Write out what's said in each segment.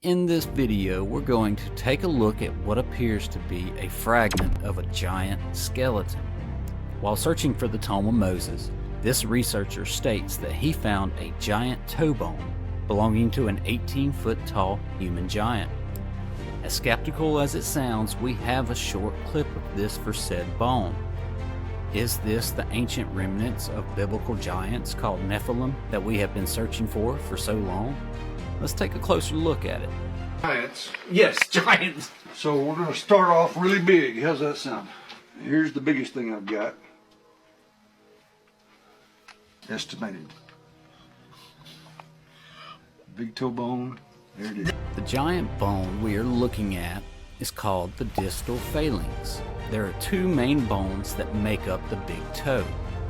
In this video, we're going to take a look at what appears to be a fragment of a giant skeleton. While searching for the Tome of Moses, this researcher states that he found a giant toe bone belonging to an 18-foot tall human giant. As skeptical as it sounds, we have a short clip of this for said bone. Is this the ancient remnants of biblical giants called Nephilim that we have been searching for so long? Let's take a closer look at it. Giants. Yes, giants. So we're going to start off really big. How's that sound? Here's the biggest thing I've got. Estimated. Big toe bone. There it is. The giant bone we are looking at is called the distal phalanx. There are two main bones that make up the big toe,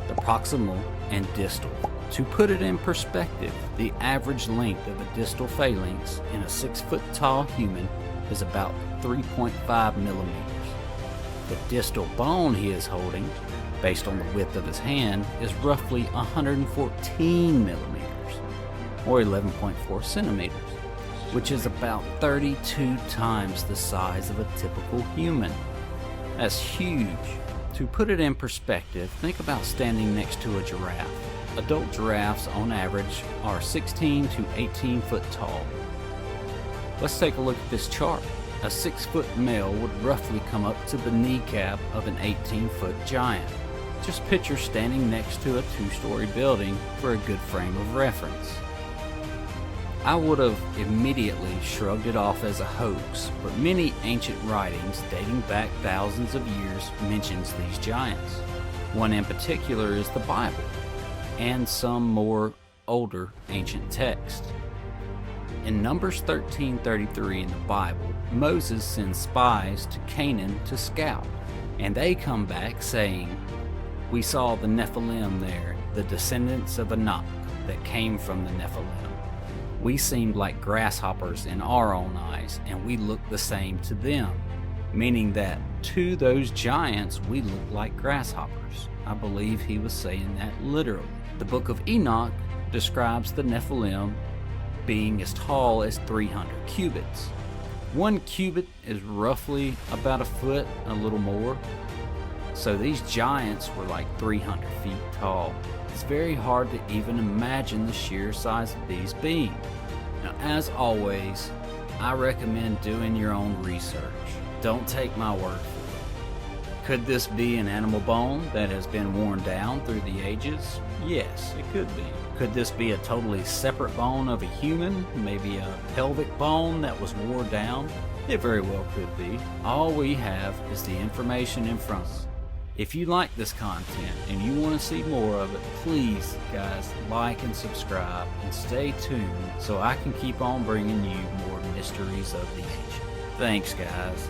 the proximal and distal. To put it in perspective, the average length of a distal phalanx in a 6-foot tall human is about 3.5 millimeters. The distal bone he is holding, based on the width of his hand, is roughly 114 millimeters, or 11.4 centimeters, which is about 32 times the size of a typical human. That's huge. To put it in perspective, think about standing next to a giraffe. Adult giraffes on average are 16 to 18 foot tall. Let's take a look at this chart. A 6-foot male would roughly come up to the kneecap of an 18-foot giant. Just picture standing next to a 2-story building for a good frame of reference. I would have immediately shrugged it off as a hoax, but many ancient writings dating back thousands of years mentions these giants. One in particular is the Bible, and some more older ancient texts. In Numbers 13:33 in the Bible, Moses sends spies to Canaan to scout, and they come back saying, "We saw the Nephilim there, the descendants of Enoch that came from the Nephilim. We seemed like grasshoppers in our own eyes, and we looked the same to them," meaning that to those giants we looked like grasshoppers. I believe he was saying that literally. The Book of Enoch describes the Nephilim being as tall as 300 cubits. 1 cubit is roughly about a foot, a little more. So these giants were like 300 feet tall. It's very hard to even imagine the sheer size of these beings. Now, as always, I recommend doing your own research. Don't take my word for it. Could this be an animal bone that has been worn down through the ages? Yes, it could be. Could this be a totally separate bone of a human? Maybe a pelvic bone that was worn down? It very well could be. All we have is the information in front of us. If you like this content and you want to see more of it, please, guys, like and subscribe and stay tuned so I can keep on bringing you more mysteries of the ancient. Thanks, guys.